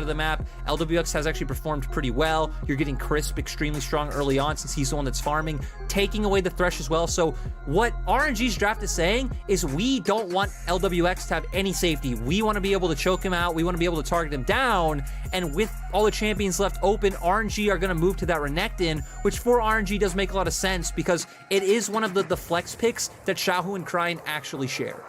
of the map, LWX has actually performed pretty well. You're getting Crisp extremely strong early on since he's the one that's farming, taking away the Thresh as well. So what RNG's draft is saying is we don't want LWX to have any safety. We want to be able to choke him out. We want to be able to target him down. And with all the champions left open, RNG are going to move to that Renekton, which for RNG does make a lot of sense because it is one of the flex picks that Xiaohu and Krine actually share.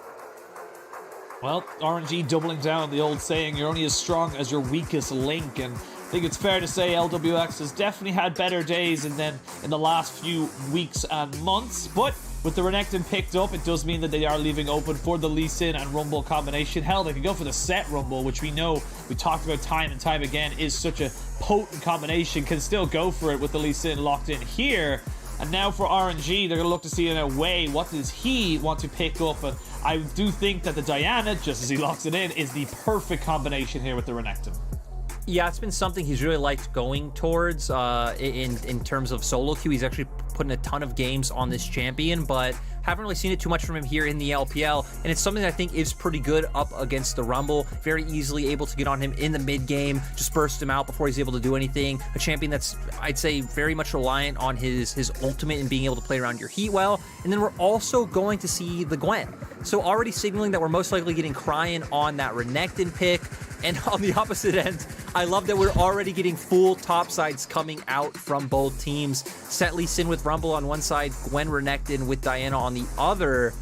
Well, RNG doubling down on the old saying, you're only as strong as your weakest link, and I think it's fair to say LWX has definitely had better days in the last few weeks and months, but with the Renekton picked up, it does mean that they are leaving open for the Lee Sin and Rumble combination. Hell, they could go for the set Rumble, which we know, we talked about time and time again, is such a potent combination, can still go for it with the Lee Sin locked in here. And now for RNG, they're going to look to see in a way, what does he want to pick up? And I do think that the Diana, just as he locks it in, is the perfect combination here with the Renekton. Yeah, it's been something he's really liked going towards in terms of solo queue. He's actually putting a ton of games on this champion, but haven't really seen it too much from him here in the LPL, and it's something that I think is pretty good up against the Rumble. Very easily able to get on him in the mid game, just burst him out before he's able to do anything. A champion that's, I'd say, very much reliant on his ultimate and being able to play around your heat well. And then we're also going to see the Gwen. So already signaling that we're most likely getting Krine on that Renekton pick. And on the opposite end, I love that we're already getting full top sides coming out from both teams. Set Lee Sin with Rumble on one side, Gwen Renekton with Diana on the other.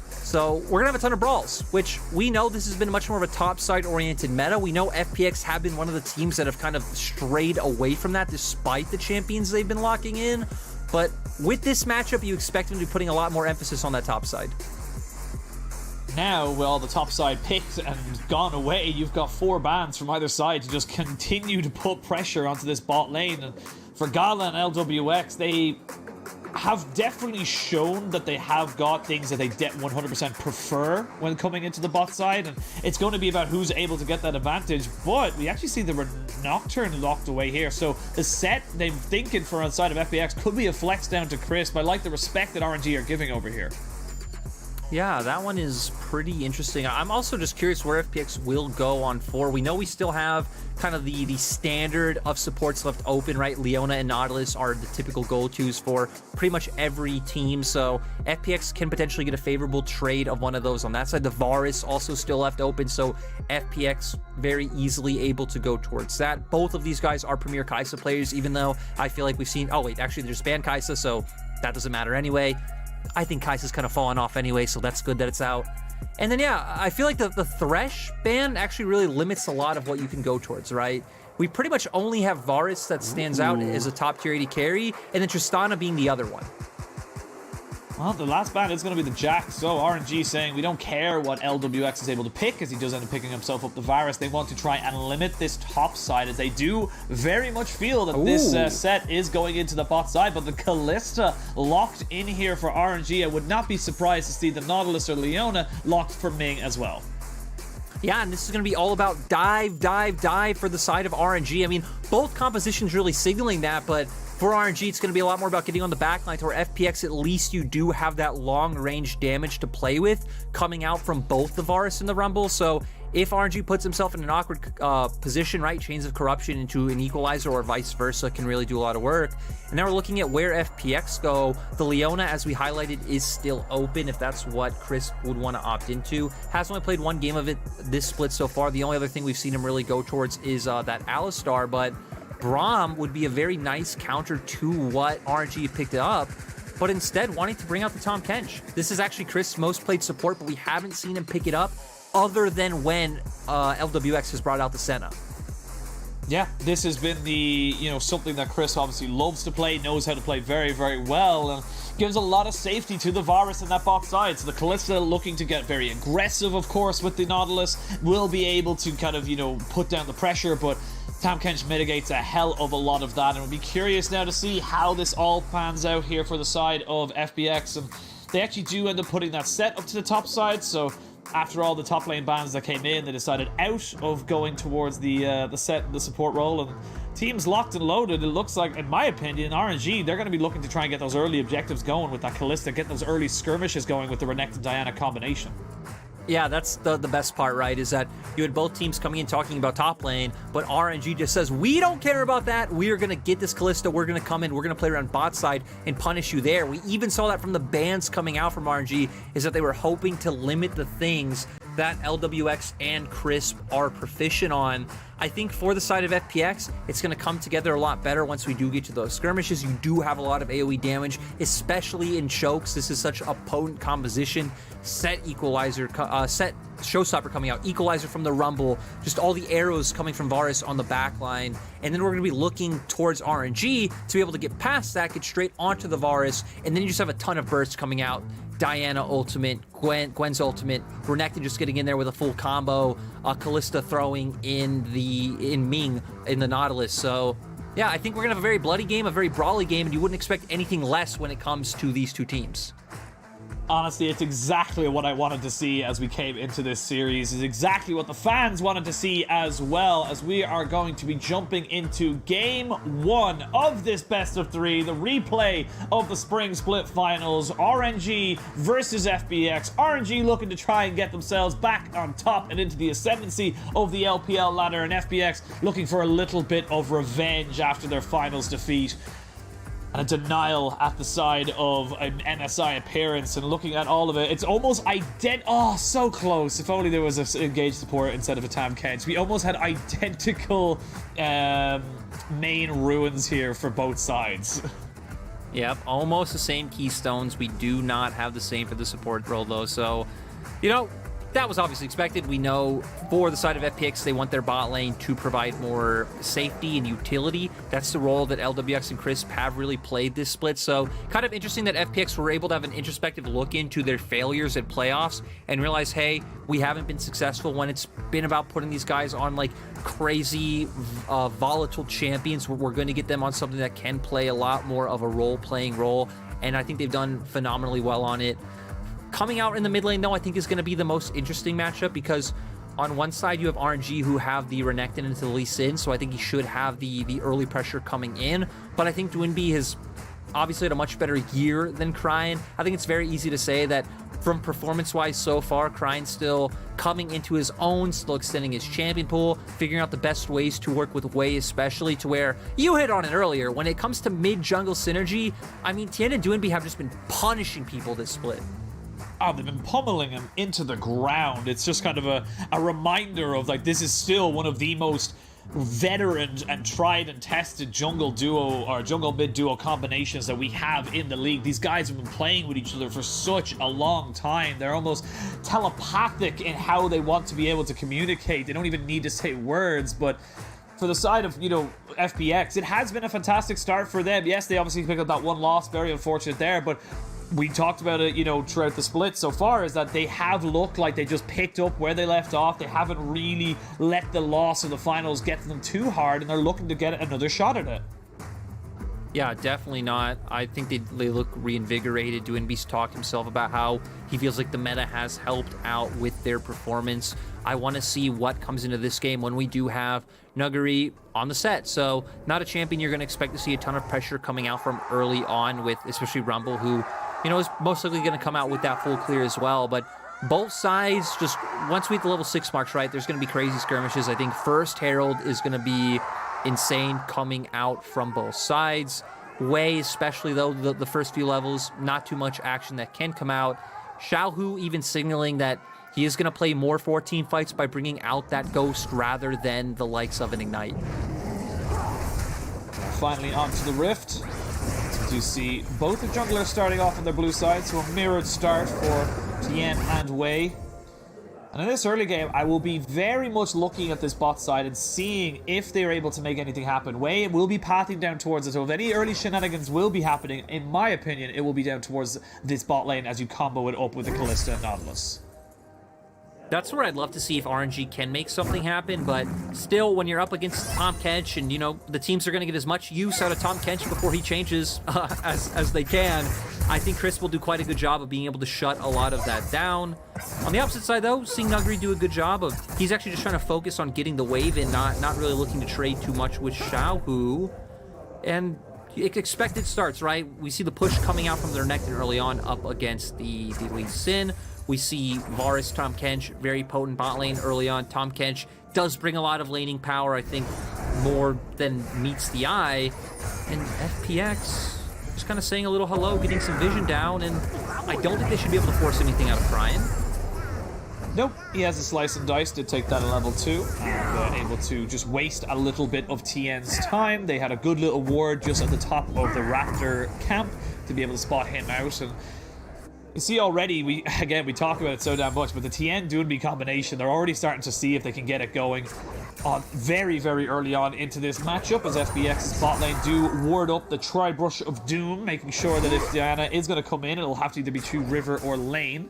So we're going to have a ton of brawls, which we know this has been much more of a top side oriented meta. We know FPX have been one of the teams that have kind of strayed away from that despite the champions they've been locking in. But with this matchup, you expect them to be putting a lot more emphasis on that top side. Now, with all the top side picked and gone away, you've got 4 bans from either side to just continue to put pressure onto this bot lane. And for Gala and LWX, they have definitely shown that they have got things that they 100% prefer when coming into the bot side, and it's going to be about who's able to get that advantage. But we actually see the Nocturne locked away here, so the set they're thinking for on the side of FPX could be a flex down to Crisp. I like the respect that RNG are giving over here. Yeah, that one is pretty interesting. I'm also just curious where FPX will go on 4. We know we still have kind of the standard of supports left open, right? Leona and Nautilus are the typical go-tos for pretty much every team, so FPX can potentially get a favorable trade of one of those on that side. The Varus also still left open, so FPX very easily able to go towards that. Both of these guys are Premier Kai'Sa players, even though I feel like we've seen... Oh, wait, actually, there's banned Kai'Sa, so that doesn't matter anyway. I think Kai'Sa's kind of fallen off anyway, so that's good that it's out. And then, yeah, I feel like the Thresh ban actually really limits a lot of what you can go towards, right? We pretty much only have Varus that stands out as a top tier 80 carry, and then Tristana being the other one. Well, the last ban is going to be the Jack, so RNG saying we don't care what LWX is able to pick, as he does end up picking himself up the Varus. They want to try and limit this top side, as they do very much feel that this set is going into the bot side. But the Kalista locked in here for RNG. I would not be surprised to see the Nautilus or Leona locked for Ming as well. Yeah, and this is going to be all about dive for the side of RNG. I mean, both compositions really signaling that, but for RNG, it's going to be a lot more about getting on the backline, to where FPX, at least you do have that long-range damage to play with coming out from both the Varus and the Rumble. So if RNG puts himself in an awkward position, right, Chains of Corruption into an Equalizer or vice versa can really do a lot of work. And now we're looking at where FPX go. The Leona, as we highlighted, is still open if that's what Chris would want to opt into. Has only played 1 game of it this split so far. The only other thing we've seen him really go towards is that Alistar, but Braum would be a very nice counter to what RNG picked up, but instead wanting to bring out the Tahm Kench. This is actually Chris' most played support, but we haven't seen him pick it up other than when LWX has brought out the Senna. Yeah, this has been the, something that Chris obviously loves to play, knows how to play very, very well, and gives a lot of safety to the Varus in that bot side. So the Kalista looking to get very aggressive, of course, with the Nautilus, will be able to kind of, put down the pressure, but Tahm Kench mitigates a hell of a lot of that, and we'll be curious now to see how this all pans out here for the side of FPX. And they actually do end up putting that set up to the top side, so after all the top lane bans that came in, they decided out of going towards the support role, and teams locked and loaded. It looks like, in my opinion, RNG, they're going to be looking to try and get those early objectives going with that Kalista, get those early skirmishes going with the Renekton Diana combination. Yeah, that's the best part, right? Is that you had both teams coming in talking about top lane, but RNG just says, we don't care about that. We are going to get this Kalista. We're going to come in. We're going to play around bot side and punish you there. We even saw that from the bans coming out from RNG, is that they were hoping to limit the things that LWX and Crisp are proficient on. I think for the side of FPX, it's going to come together a lot better once we do get to those skirmishes. You do have a lot of AoE damage, especially in chokes. This is such a potent composition. Set Equalizer, set Showstopper coming out, Equalizer from the Rumble, just all the arrows coming from Varus on the back line. And then we're going to be looking towards RNG to be able to get past that, get straight onto the Varus, and then you just have a ton of bursts coming out. Diana ultimate, Gwen's ultimate, Renekton just getting in there with a full combo, Kalista throwing in Ming in the Nautilus. So yeah, I think we're gonna have a very bloody game, a very brawly game, and you wouldn't expect anything less when it comes to these two teams. Honestly, it's exactly what I wanted to see as we came into this series. It's exactly what the fans wanted to see as well, as we are going to be jumping into Game 1 of this best of 3, the replay of the Spring Split Finals, RNG versus FPX. RNG looking to try and get themselves back on top and into the ascendancy of the LPL ladder, and FPX looking for a little bit of revenge after their finals defeat. And a denial at the side of an MSI appearance, and looking at all of it, it's almost oh, so close. If only there was an engaged support instead of a Tam Kench. We almost had identical main ruins here for both sides. Yep, almost the same keystones. We do not have the same for the support role, though, so, you know, that was obviously expected. We know for the side of FPX, they want their bot lane to provide more safety and utility. That's the role that LWX and Crisp have really played this split. So kind of interesting that FPX were able to have an introspective look into their failures at playoffs and realize, hey, we haven't been successful when it's been about putting these guys on like crazy, volatile champions. We're going to get them on something that can play a lot more of a role-playing role. And I think they've done phenomenally well on it. Coming out in the mid lane, though, I think is going to be the most interesting matchup, because on one side you have RNG, who have the Renekton into the Lee Sin, so I think he should have the early pressure coming in. But I think Dwinby has obviously had a much better year than Cryin. I think it's very easy to say that from performance-wise so far, Cryine's still coming into his own, still extending his champion pool, figuring out the best ways to work with Wei, especially, to where you hit on it earlier. When it comes to mid-jungle synergy, I mean, Tien and Dwinby have just been punishing people this split. Oh, they've been pummeling him into the ground. It's just kind of a reminder of, like, this is still one of the most veteran and tried and tested jungle duo or jungle mid duo combinations that we have in the league. These guys have been playing with each other for such a long time. They're almost telepathic in how they want to be able to communicate. They don't even need to say words. But for the side of, you know, FPX, it has been a fantastic start for them. Yes, they obviously picked up that one loss, very unfortunate there, but we talked about it, you know, throughout the split so far, is that they have looked like they just picked up where they left off. They haven't really let the loss of the finals get to them too hard, and they're looking to get another shot at it. Yeah, definitely not. I think they look reinvigorated. Dwinby's talked himself about how he feels like the meta has helped out with their performance. I want to see what comes into this game when we do have Nuguri on the set. So not a champion you're going to expect to see a ton of pressure coming out from early on, with especially Rumble, who, you know, is most likely going to come out with that full clear as well. But both sides, just once we hit the level 6 marks, right, there's going to be crazy skirmishes. I think first Herald is going to be insane coming out from both sides. Wei, especially, though, the first few levels, not too much action that can come out. Xiaohu even signaling that he is going to play more 14 fights by bringing out that Ghost rather than the likes of an Ignite. Finally onto the Rift. You see both the junglers starting off on their blue side, so a mirrored start for Tien and Wei. And in this early game, I will be very much looking at this bot side and seeing if they're able to make anything happen. Wei will be pathing down towards it, so if any early shenanigans will be happening, in my opinion, it will be down towards this bot lane as you combo it up with the Kalista and Nautilus. That's where I'd love to see if RNG can make something happen, but still, when you're up against Tahm Kench, and, you know, the teams are going to get as much use out of Tahm Kench before he changes as they can, I think Chris will do quite a good job of being able to shut a lot of that down. On the opposite side, though, seeing Nuguri do a good job of, he's actually just trying to focus on getting the wave in, not really looking to trade too much with Xiaohu. And expected starts, right? We see the push coming out from their Nectar early on up against the Lee Sin. We see Varus, Tahm Kench, very potent bot lane early on. Tahm Kench does bring a lot of laning power, I think, more than meets the eye. And FPX just kind of saying a little hello, getting some vision down, and I don't think they should be able to force anything out of Cryan. Nope, he has a slice and dice to take that at level 2, and able to just waste a little bit of TN's time. They had a good little ward just at the top of the Raptor camp to be able to spot him out, and you see already, we talk about it so damn much, but the TN Doonby combination, they're already starting to see if they can get it going very, very early on into this matchup, as FBX's bot lane do ward up the Tri-Brush of Doom, making sure that if Diana is going to come in, it'll have to either be through river or lane.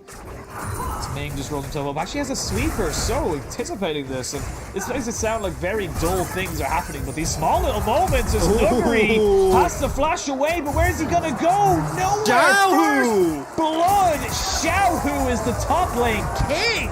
Ming just rolls himself up. Actually has a sweeper, so anticipating this, and this makes it sound like very dull things are happening, but these small little moments as Nuggery has to flash away, but where's he gonna go? Nowhere! First blood! Xiaohu is the top lane king!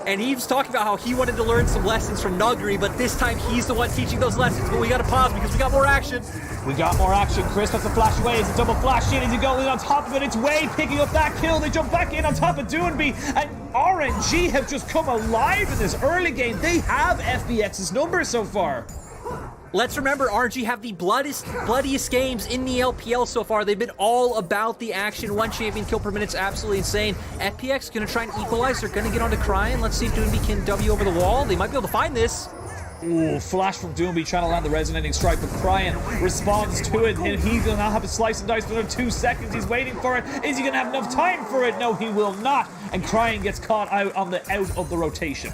And Eve's talking about how he wanted to learn some lessons from Nuggery, but this time he's the one teaching those lessons. But we gotta pause because we got more action. We got more action. Chris has to flash away. It's a double flash in. Is he going on top of it? It's Wade picking up that kill. They jump back in on top of Doonby. And RNG have just come alive in this early game. They have FBX's number so far. Let's remember, RNG have the bloodiest games in the LPL so far. They've been all about the action. 1 champion kill per minute's absolutely insane. FPX going to try and equalize. They're going to get onto Cryan. Let's see if Doonby can W over the wall. They might be able to find this. Ooh, flash from Doonby trying to land the resonating strike, but Cryan responds to it, and he's going to have a slice and dice for another 2 seconds. He's waiting for it. Is he going to have enough time for it? No, he will not. And Cryan gets caught out of the rotation.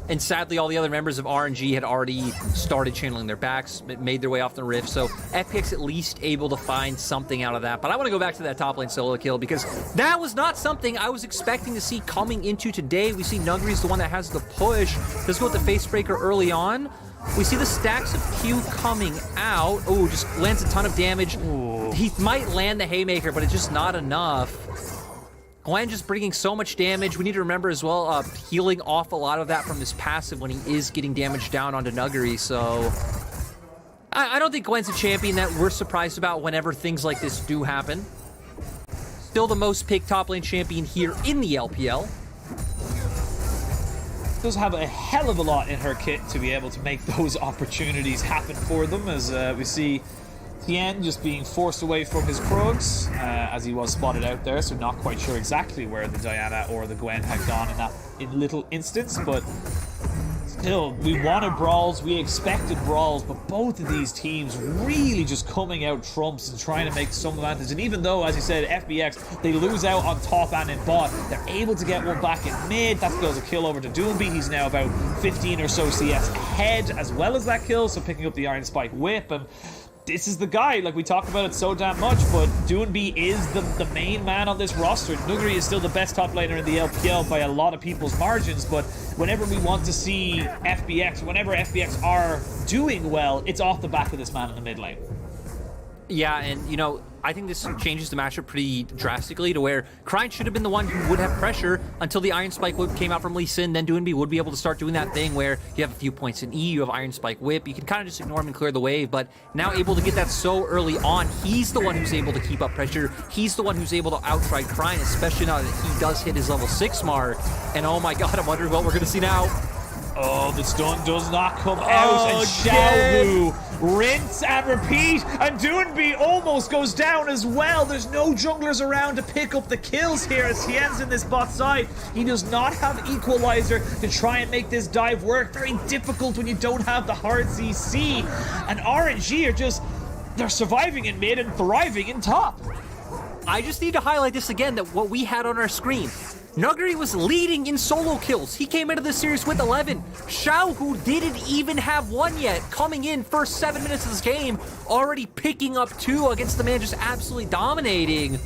And sadly, all the other members of RNG had already started channeling their backs, made their way off the rift, so FPX at least able to find something out of that. But I want to go back to that top lane solo kill, because that was not something I was expecting to see coming into today. We see Nuggery's the one that has the push. Let's go with the Facebreaker early on. We see the stacks of Q coming out. Oh, just lands a ton of damage. Ooh. He might land the Haymaker, but it's just not enough. Gwen just bringing so much damage. We need to remember as well, healing off a lot of that from his passive when he is getting damage down onto Nuggery. So I don't think Gwen's a champion that we're surprised about whenever things like this do happen. Still the most picked top lane champion here in the LPL. Does have a hell of a lot in her kit to be able to make those opportunities happen for them, as we see Tien just being forced away from his Krugs, as he was spotted out there, so not quite sure exactly where the Diana or the Gwen had gone in that little instance, but still, we wanted brawls, we expected brawls, but both of these teams really just coming out trumps and trying to make some advantage. And even though, as you said, FBX, they lose out on top and in bot, they're able to get one back in mid. That goes a kill over to Doonby. He's now about 15 or so CS ahead, as well as that kill, so picking up the Iron Spike whip. And this is the guy, like we talk about it so damn much, but Doonby is the main man on this roster. Nuggery is still the best top laner in the LPL by a lot of people's margins, but whenever we want to see FBX, whenever FBX are doing well, it's off the back of this man in the mid lane. Yeah, and you know, I think this changes the matchup pretty drastically to where Cryan should have been the one who would have pressure until the Iron Spike Whip came out from Lee Sin. Then Doonby would be able to start doing that thing where you have a few points in E, you have Iron Spike Whip, you can kind of just ignore him and clear the wave, but now able to get that so early on, he's the one who's able to keep up pressure, he's the one who's able to outtry Cryan, especially now that he does hit his level 6 mark, and oh my god, I'm wondering what we're going to see now. Oh, the stun does not come out, and Xiaohu rinse and repeat, and Doonby almost goes down as well. There's no junglers around to pick up the kills here as Tien's in this bot side. He does not have Equalizer to try and make this dive work. Very difficult when you don't have the hard CC, and RNG are just, they're surviving in mid and thriving in top. I just need to highlight this again, that what we had on our screen. Nuggery was leading in solo kills. He came into the series with 11. Xiaohu didn't even have 1 yet. Coming in first 7 minutes of this game, already picking up 2 against the man just absolutely dominating.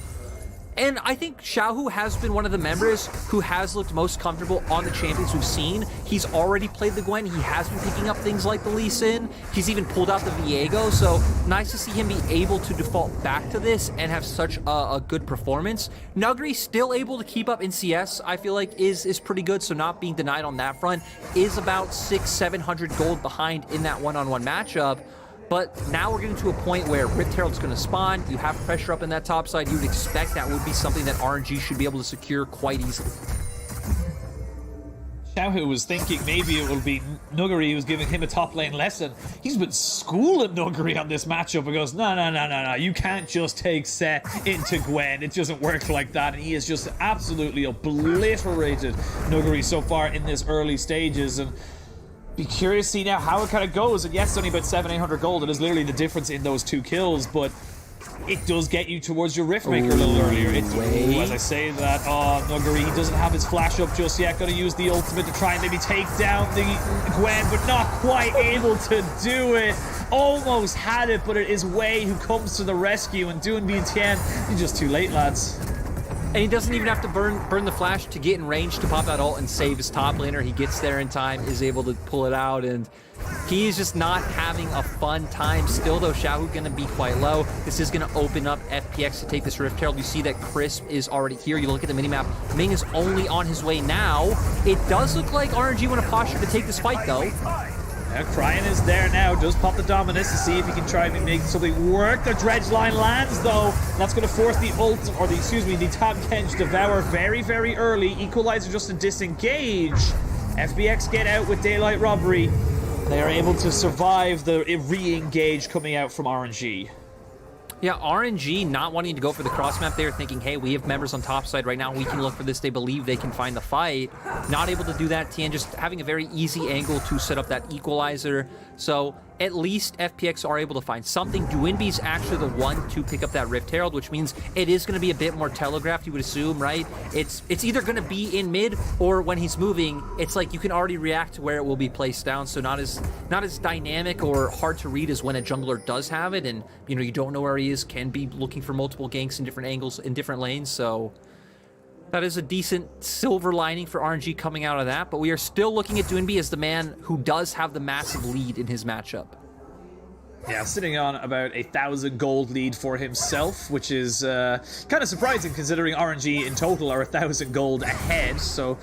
And I think Xiaohu has been one of the members who has looked most comfortable on the champions we've seen. He's already played the Gwen. He has been picking up things like the Lee Sin. He's even pulled out the Viego. So nice to see him be able to default back to this and have such a good performance. Nuggery still able to keep up in CS, I feel like is pretty good. So not being denied on that front, is about 600-700 gold behind in that one-on-one matchup. But now we're getting to a point where Rift Herald's going to spawn. You have pressure up in that top side. You would expect that would be something that RNG should be able to secure quite easily. Xiaohu was thinking maybe it will be Nuguri who's giving him a top lane lesson. He's been schooling Nuguri on this matchup and goes, no, you can't just take Set into Gwen. It doesn't work like that. And he has just absolutely obliterated Nuguri so far in this early stages. And be curious to see now how it kind of goes. And yes, it's only about 700-800 gold. It is literally the difference in those 2 kills, but it does get you towards your Riftmaker a little earlier. As I say that, Nuguri, he doesn't have his flash up just yet. Going to use the ultimate to try and maybe take down the Gwen, but not quite able to do it. Almost had it, but it is Wei who comes to the rescue, and doing BTN, he's just too late, lads. And he doesn't even have to burn the flash to get in range to pop that ult and save his top laner. He gets there in time, is able to pull it out, and he's just not having a fun time. Still, though, Xiaohu going to be quite low. This is going to open up FPX to take this Rift Herald. You see that Crisp is already here. You look at the minimap. Ming is only on his way now. It does look like RNG want to posture to take this fight, though. Now, Cryan is there now, does pop the Dominus to see if he can try and make something work. The Dredge line lands, though. That's going to force the the Top Kench Devour very, very early. Equalizer just to disengage. FBX get out with Daylight Robbery. They are able to survive the re-engage coming out from RNG. Yeah, RNG not wanting to go for the cross map there, thinking, hey, we have members on top side right now. We can look for this. They believe they can find the fight. Not able to do that. Tien just having a very easy angle to set up that equalizer. So at least FPX are able to find something. Duinby's actually the one to pick up that Rift Herald, which means it is going to be a bit more telegraphed, you would assume, right? It's either going to be in mid, or when he's moving, it's like you can already react to where it will be placed down. So not as dynamic or hard to read as when a jungler does have it, and you don't know where he is, can be looking for multiple ganks in different angles in different lanes. So that is a decent silver lining for RNG coming out of that, but we are still looking at Duinby as the man who does have the massive lead in his matchup. Yeah, sitting on about 1,000 gold lead for himself, which is kind of surprising considering RNG in total are 1,000 gold ahead, so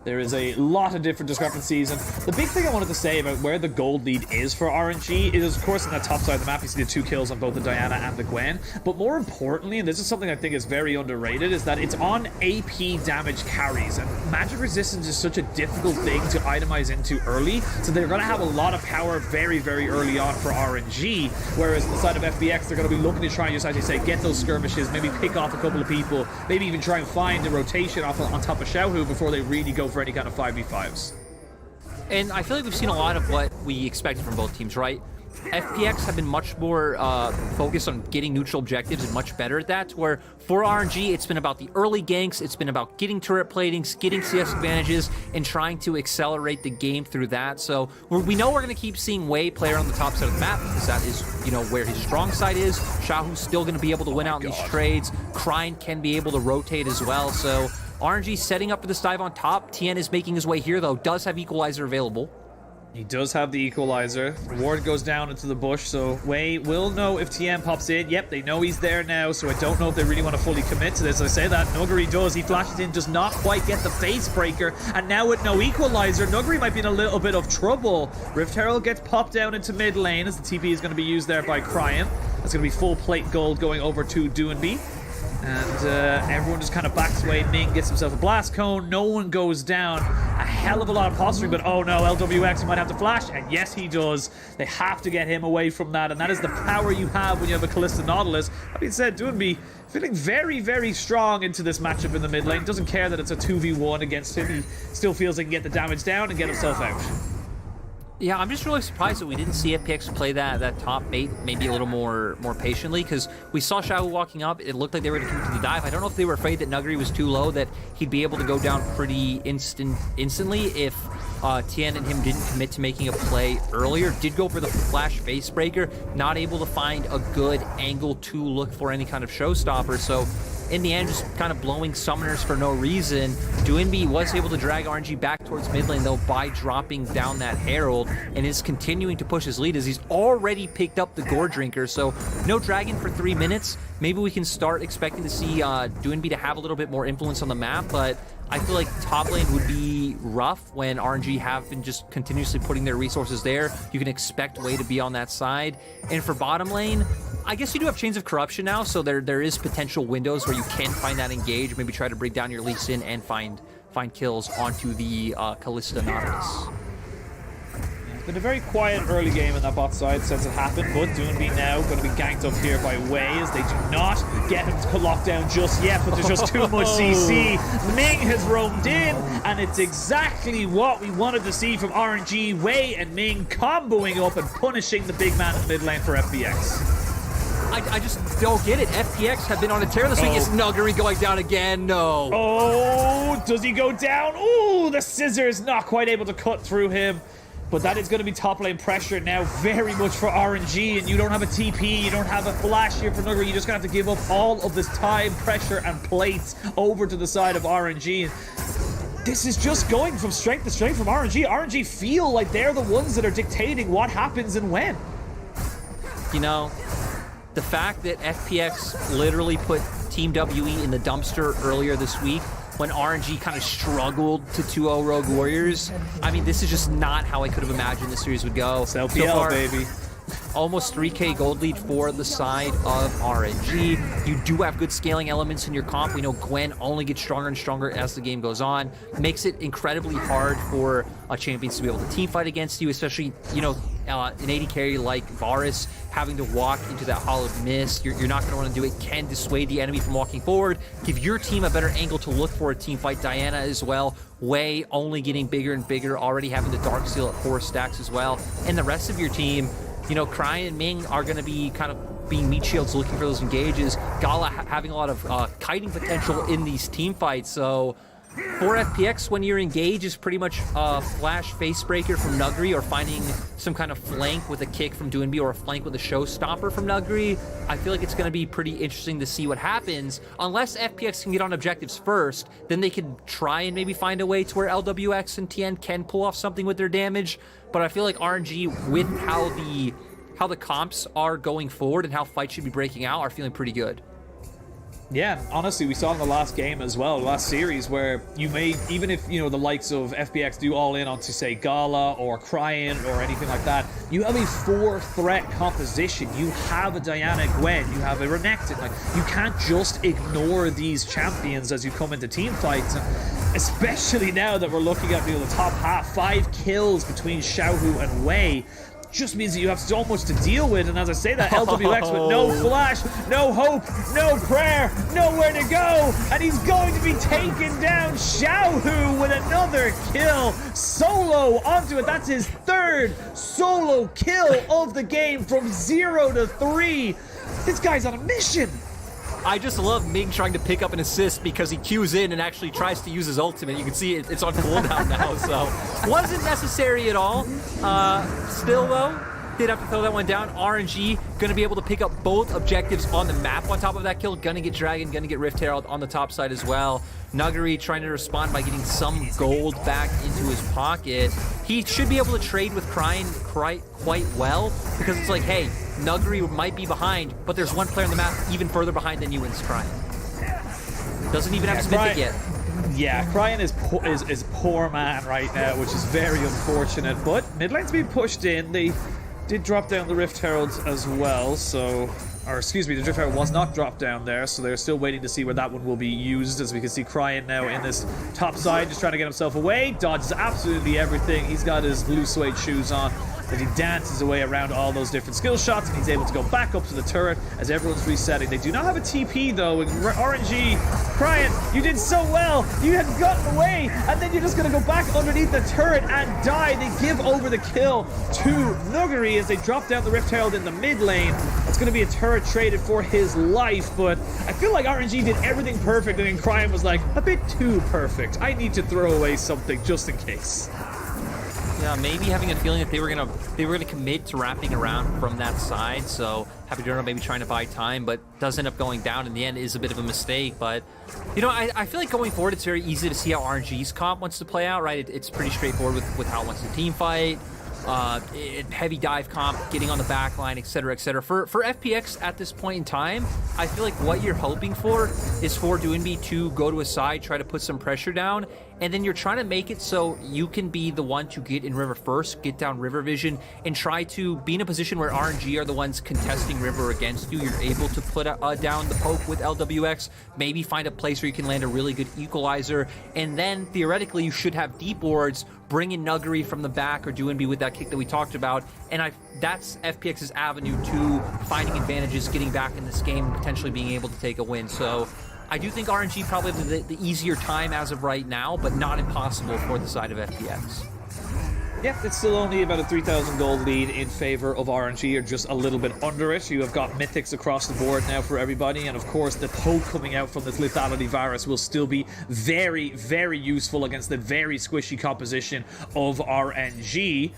there is a lot of different discrepancies. And the big thing I wanted to say about where the gold lead is for RNG is, of course, in that top side of the map, you see the 2 kills on both the Diana and the Gwen. But more importantly, and this is something I think is very underrated, is that it's on AP damage carries. And magic resistance is such a difficult thing to itemize into early, so they're going to have a lot of power very, very early on for RNG. Whereas on the side of FBX, they're going to be looking to try and just, as you say, get those skirmishes, maybe pick off a couple of people, maybe even try and find a rotation off on top of Xiaohu before they really go for any kind of 5v5s. And I feel like we've seen a lot of what we expected from both teams, right? FPX have been much more focused on getting neutral objectives and much better at that, where for RNG, it's been about the early ganks, it's been about getting turret platings, getting CS advantages, and trying to accelerate the game through that. So we know we're going to keep seeing Wei play around the top side of the map, because that is, where his strong side is. Xiaohu's still going to be able to win out in these trades. Cryan can be able to rotate as well, so RNG setting up for this dive on top. Tien is making his way here, though. Does have Equalizer available. He does have the Equalizer. Ward goes down into the bush, so Wei will know if Tien pops in. Yep, they know he's there now, so I don't know if they really want to fully commit to this. I say that. Nuguri does. He flashes in, does not quite get the face breaker, and now with no Equalizer, Nuguri might be in a little bit of trouble. Rift Herald gets popped down into mid lane as the TP is going to be used there by Cryan. That's going to be full plate gold going over to Duinby. And everyone just kind of backs away. Ming gets himself a blast cone. No one goes down. A hell of a lot of posturing, but oh no, LWX, he might have to flash. And yes, he does. They have to get him away from that, and that is the power you have when you have a Kalista Nautilus. That being said, Duinby feeling very, very strong into this matchup in the mid lane. Doesn't care that it's a 2v1 against him. He still feels he can get the damage down and get himself out. Yeah, I'm just really surprised that we didn't see FPX play that top bait maybe a little more patiently, because we saw Xiaohu walking up. It looked like they were going to commit to the dive. I don't know if they were afraid that Nuguri was too low, that he'd be able to go down pretty instantly if Tien and him didn't commit to making a play earlier. Did go for the flash face breaker, not able to find a good angle to look for any kind of showstopper. So in the end, just kind of blowing summoners for no reason. Doinby was able to drag RNG back towards mid lane, though, by dropping down that Herald, and is continuing to push his lead as he's already picked up the Gore Drinker. So no Dragon for 3 minutes. Maybe we can start expecting to see Doinby to have a little bit more influence on the map, but I feel like top lane would be rough when RNG have been just continuously putting their resources there. You can expect Wei to be on that side. And for bottom lane, I guess you do have Chains of Corruption now, so there is potential windows where you can find that engage, maybe try to bring down your Lee Sin and find kills onto the Kalista Nautilus. It's been a very quiet early game in that bot side since it happened, but Doinby now going to be ganked up here by Wei as they do not get him to lock down just yet, but there's just too much CC. Ming has roamed in, and it's exactly what we wanted to see from RNG. Wei and Ming comboing up and punishing the big man in mid lane for FPX. I just don't get it. FPX have been on a tear this week. Is Nuggery going down again? No. Oh, does he go down? Ooh, the scissors not quite able to cut through him. But that is going to be top lane pressure now very much for RNG, and you don't have a TP, you don't have a flash here for Nuggery. You're just going to have to give up all of this time, pressure, and plates over to the side of RNG. This is just going from strength to strength from RNG. RNG feel like they're the ones that are dictating what happens and when. You know, the fact that FPX literally put Team WE in the dumpster earlier this week when RNG kind of struggled to 2-0 Rogue Warriors, I mean, this is just not how I could have imagined this series would go. It's LPL, so far, baby. Almost 3K gold lead for the side of RNG. You do have good scaling elements in your comp. We know Gwen only gets stronger and stronger as the game goes on. Makes it incredibly hard for champions to be able to team fight against you, especially, you know, an AD carry like Varus having to walk into that hollowed mist. You're not going to want to do it. Can dissuade the enemy from walking forward. Give your team a better angle to look for a team fight. Diana as well. Wei only getting bigger and bigger, already having the Dark Seal at 4 stacks as well. And the rest of your team, you know, Cryan and Ming are going to be kind of being meat shields looking for those engages. Gala having a lot of kiting potential in these team fights. So for FPX, when your engage is pretty much a flash face breaker from Nuggery, or finding some kind of flank with a kick from Doinby, or a flank with a showstopper from Nuggery, I feel like it's going to be pretty interesting to see what happens. Unless FPX can get on objectives first, then they could try and maybe find a way to where LWX and TN can pull off something with their damage. But I feel like RNG, with how the comps are going forward and how fights should be breaking out, are feeling pretty good. Yeah, honestly, we saw in the last game as well, last series, where you may, even if, you know, the likes of FPX do all in onto, say, Gala or Cryan or anything like that, you have a 4-threat composition. You have a Diana Gwen, you have a Renekton. Like, you can't just ignore these champions as you come into team fights. And especially now that we're looking at, you know, the top half, 5 kills between Xiaohu and Wei, just means that you have so much to deal with. And as I say that, LWX with no flash, no hope, no prayer, nowhere to go, and he's going to be taken down. Xiaohu with another kill, solo onto it. That's his 3rd solo kill of the game from 0 to 3. This guy's on a mission. I just love Ming trying to pick up an assist because he queues in and actually tries to use his ultimate. You can see it's on cooldown now, so wasn't necessary at all. Still, though, did have to throw that one down. RNG going to be able to pick up both objectives on the map on top of that kill. Gonna get Dragon, gonna get Rift Herald on the top side as well. Nuggery trying to respond by getting some gold back into his pocket. He should be able to trade with Cryan quite well, because it's like, hey, Nuggery might be behind, but there's one player on the map even further behind than you, and it's Cryan. Doesn't even have his mythic yet. Yeah, Cryan is poor man right now, which is very unfortunate, but mid lane's being pushed in. They did drop down the Rift Heralds as well, so... Or, excuse me, the Rift Herald was not dropped down there, so they're still waiting to see where that one will be used. As we can see, Cryan now in this top side, just trying to get himself away. Dodges absolutely everything. He's got his blue suede shoes on, as he dances away around all those different skill shots, and he's able to go back up to the turret as everyone's resetting. They do not have a TP, though. RNG, Cryan, you did so well. You had gotten away, and then you're just going to go back underneath the turret and die. They give over the kill to Nuggery as they drop down the Rift Herald in the mid lane. It's going to be a turret traded for his life, but I feel like RNG did everything perfect, and then Cryan was like, a bit too perfect. I need to throw away something just in case. Yeah, maybe having a feeling that they were gonna commit to wrapping around from that side. So Happy Journal maybe trying to buy time, but does end up going down in the end is a bit of a mistake. But you know, I feel like going forward, it's very easy to see how RNG's comp wants to play out. Right, it's pretty straightforward with how it wants to team fight. Heavy dive comp, getting on the back line, etc., etc. For FPX at this point in time, I feel like what you're hoping for is for Doinby to go to a side, try to put some pressure down, and then you're trying to make it so you can be the one to get in river first, get down river vision, and try to be in a position where RNG are the ones contesting river against you. You're able to put down the poke with LWX, maybe find a place where you can land a really good equalizer, and then theoretically you should have deep wards, bring in Nuggery from the back or Doinby with that kick that we talked about, and that's FPX's avenue to finding advantages, getting back in this game, and potentially being able to take a win. So I do think RNG probably have the easier time as of right now, but not impossible for the side of FPX. Yep, it's still only about a 3,000 gold lead in favor of RNG, or just a little bit under it. You have got mythics across the board now for everybody, and of course the poke coming out from this lethality virus will still be very, very useful against the very squishy composition of RNG.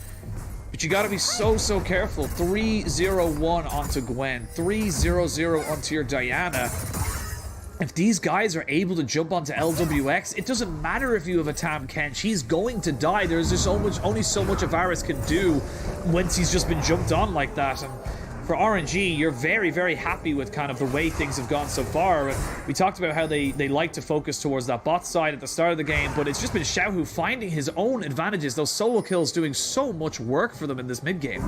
But you gotta be so careful. 3-0-1 onto Gwen, 3-0-0 onto your Diana. If these guys are able to jump onto LWX, it doesn't matter if you have a Tam Kench. He's going to die. There's just only so much a Varus can do once he's just been jumped on like that. And for RNG, you're very, very happy with kind of the way things have gone so far. We talked about how they like to focus towards that bot side at the start of the game, but it's just been Xiaohu finding his own advantages. Those solo kills doing so much work for them in this mid game.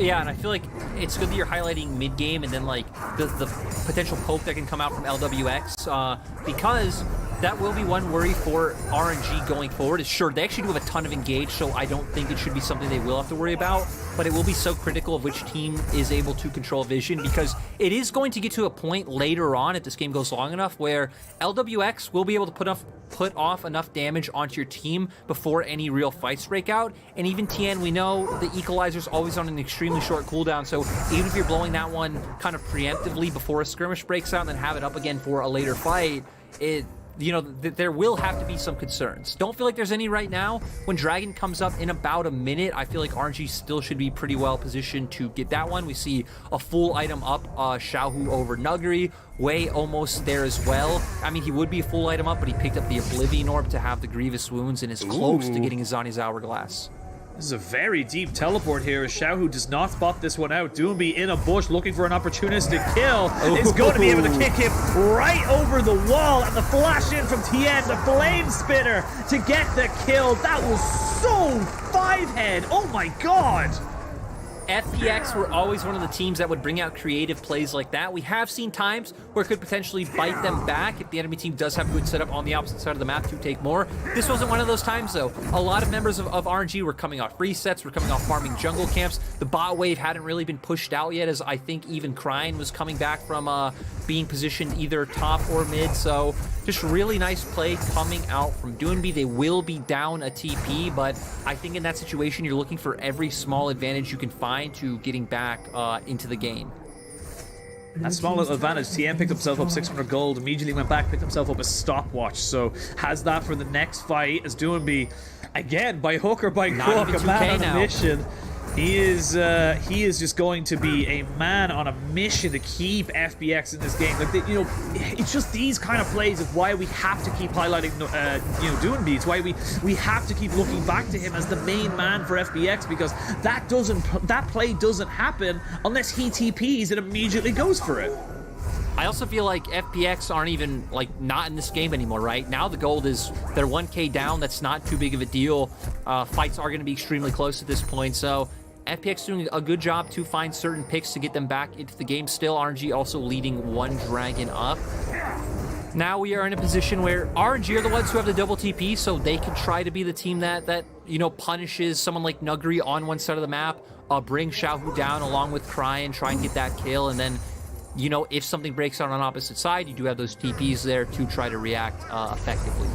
Yeah, and I feel like it's good that you're highlighting mid-game and then, like, the potential poke that can come out from LWX, because that will be one worry for RNG going forward. Is sure, they actually do have a ton of engage, so I don't think it should be something they will have to worry about, but it will be so critical of which team is able to control vision, because it is going to get to a point later on, if this game goes long enough, where LWX will be able to put off enough damage onto your team before any real fights break out. And even TN, we know the equalizer's always on an extremely short cooldown, so even if you're blowing that one kind of preemptively before a skirmish breaks out and then have it up again for a later fight, there will have to be some concerns. Don't feel like there's any right now. When Dragon comes up in about a minute, I feel like RNG still should be pretty well positioned to get that one. We see a full item up, Xiaohu over Nuggery, Wei almost there as well. I mean, he would be a full item up, but he picked up the Oblivion Orb to have the Grievous Wounds and is close to getting his Zani's Hourglass. This is a very deep teleport here as Xiaohu does not spot this one out. Doinby in a bush looking for an opportunistic kill. Is going to be able to kick him right over the wall, and the flash in from TN, the Flame Spitter to get the kill. That was so 5-head. Oh my god. FPX were always one of the teams that would bring out creative plays like that. We have seen times where it could potentially bite them back if the enemy team does have good setup on the opposite side of the map to take more. This wasn't one of those times, though. A lot of members of RNG were coming off resets, were coming off farming jungle camps. The bot wave hadn't really been pushed out yet, as I think even Kryne was coming back from being positioned either top or mid. So just really nice play coming out from Doinby. They will be down a TP, but I think in that situation, you're looking for every small advantage you can find to getting back into the game. That small little advantage. TM picked himself up 600 gold, immediately went back, picked himself up a stopwatch, so has that for the next fight as Doinby, again, by hook or by crook, a man on a mission. He is just going to be a man on a mission to keep FPX in this game. Like, it's just these kind of plays of why we have to keep highlighting, Doinby. It's why we have to keep looking back to him as the main man for FPX, because that play doesn't happen unless he TPs and immediately goes for it. I also feel like FPX aren't even, not in this game anymore, right? Now the gold is, they're 1k down. That's not too big of a deal. Fights are going to be extremely close at this point, so FPX doing a good job to find certain picks to get them back into the game still. RNG also leading one dragon up. Now we are in a position where RNG are the ones who have the double TP, so they can try to be the team that punishes someone like Nuggery on one side of the map, bring Xiaohu down along with Kryne, try and get that kill, and then if something breaks out on opposite side, you do have those TPs there to try to react effectively.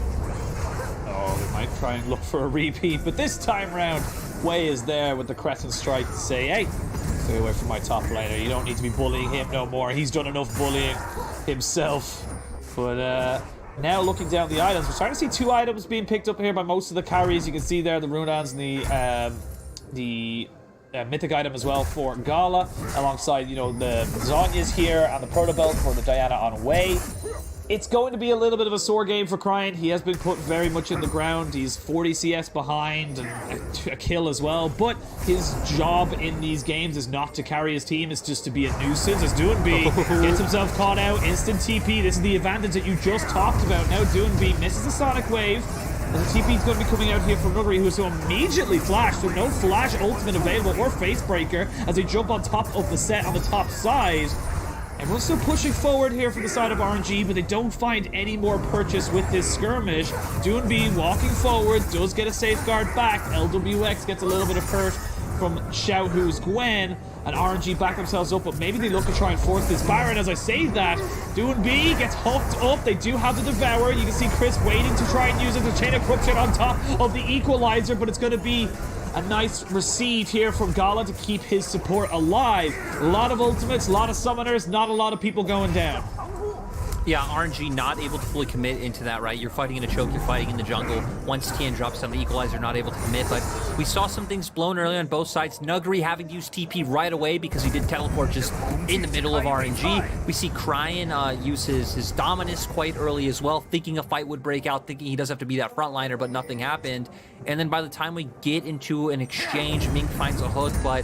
Oh, they might try and look for a repeat, but this time round, Wei is there with the Crescent Strike to say, hey, stay away from my top laner. You don't need to be bullying him no more. He's done enough bullying himself. But Now looking down the items, we're starting to see 2 items being picked up here by most of the carries. You can see there the Runans and the mythic item as well for Gala, alongside, you know, the Zhonya's here and the Proto Belt for the Diana on Way. It's going to be a little bit of a sore game for Cryan. He has been put very much in the ground. He's 40 CS behind and a kill as well. But his job in these games is not to carry his team. It's just to be a nuisance. As Doinb gets himself caught out. Instant TP. This is the advantage that you just talked about. Now Doinb misses the Sonic Wave. And the TP is going to be coming out here from Nuggery, who is so immediately flashed. So no flash ultimate available or face breaker as they jump on top of the set on the top side. Everyone's still pushing forward here from the side of RNG, but they don't find any more purchase with this skirmish. Doinb walking forward, does get a safeguard back. LWX gets a little bit of hurt from Xiaohu's Gwen, and RNG back themselves up, but maybe they look to try and force this Baron. As I say that, Doinb gets hooked up. They do have the Devourer. You can see Chris waiting to try and use it, the Chain of Corruption on top of the Equalizer, but it's going to be a nice receive here from Gala to keep his support alive. A lot of ultimates, a lot of summoners, not a lot of people going down. Yeah, RNG not able to fully commit into that, right? You're fighting in a choke, you're fighting in the jungle. Once TN drops down, the Equalizer not able to commit, but we saw some things blown early on both sides. Nuggery having to use TP right away because he did teleport just in the middle of RNG. We see Cryan use his Dominus quite early as well, thinking a fight would break out, thinking he does have to be that frontliner, but nothing happened. And then by the time we get into an exchange, Mink finds a hook, but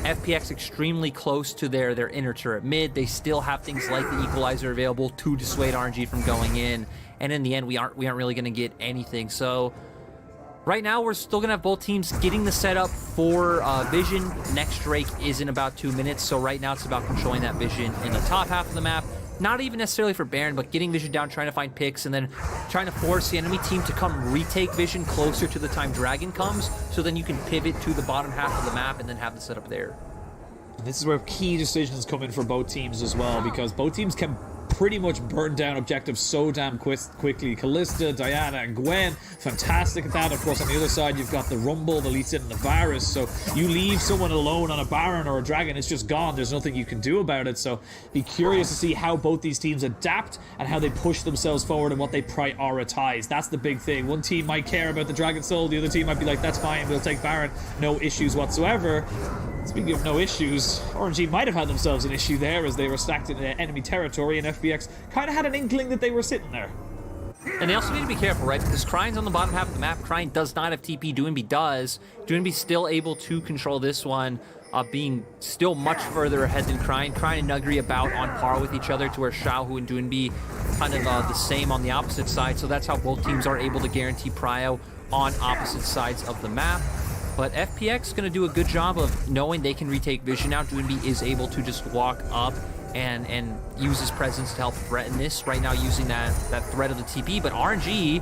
FPX extremely close to their inner turret mid. They still have things like the Equalizer available to dissuade RNG from going in. And in the end, we aren't really going to get anything. So right now, we're still going to have both teams getting the setup for Vision. Next Drake is in about 2 minutes. So right now, it's about controlling that Vision in the top half of the map. Not even necessarily for Baron, but getting Vision down, trying to find picks, and then trying to force the enemy team to come retake Vision closer to the time Dragon comes, so then you can pivot to the bottom half of the map and then have the setup there. This is where key decisions come in for both teams as well, because both teams can pretty much burn down objectives so damn quickly. Kalista, Diana, and Gwen, fantastic at that. Of course, on the other side, you've got the Rumble, the Lee Sin, and the Varus. So you leave someone alone on a Baron or a Dragon, it's just gone. There's nothing you can do about it. So be curious to see how both these teams adapt and how they push themselves forward and what they prioritize. That's the big thing. One team might care about the Dragon Soul. The other team might be like, that's fine, we'll take Baron. No issues whatsoever. Speaking of no issues, RNG might have had themselves an issue there as they were stacked in enemy territory, and FPX kind of had an inkling that they were sitting there. And they also need to be careful, right? Because Cryan's on the bottom half of the map. Cryan does not have TP. Doinb does. Doinb still able to control this one, being still much further ahead than Cryan. Cryan and Nuggery about on par with each other, to where Xiaohu and Doinb kind of the same on the opposite side. So that's how both teams are able to guarantee prio on opposite sides of the map. But FPX is going to do a good job of knowing they can retake Vision now. Doinb is able to just walk up and use his presence to help threaten this. Right now using that threat of the TP. But RNG,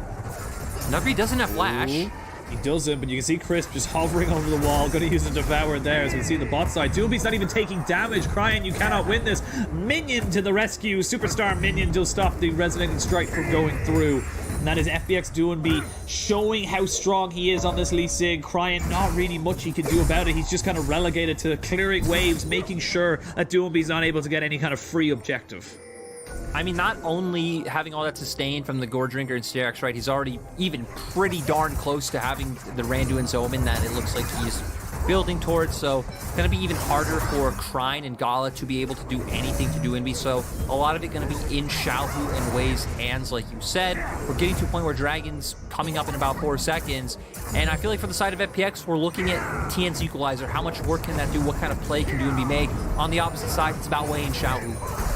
Nuggery doesn't have Flash. He doesn't, but you can see Crisp just hovering over the wall. Going to use the Devourer there, as we see the bot side. Doinb's not even taking damage. Cryan, you cannot win this. Minion to the rescue. Superstar Minion will stop the Resonating Strike from going through. And that is FPX Doinb showing how strong he is on this Lee Sin. Cryan, not really much he can do about it. He's just kind of relegated to clearing waves, making sure that Doinb's not able to get any kind of free objective. I mean, not only having all that sustain from the Gore Drinker and Sterex, right, he's already even pretty darn close to having the Randu and Zoman that it looks like he's building towards. So going to be even harder for Cryan and Gala to be able to do anything to Doinb. So a lot of it going to be in Xiaohu and Wei's hands, like you said. We're getting to a point where Dragon's coming up in about 4 seconds. And I feel like for the side of FPX, we're looking at TN's Equalizer. How much work can that do? What kind of play can Doinb make? On the opposite side, it's about Wei and Xiaohu.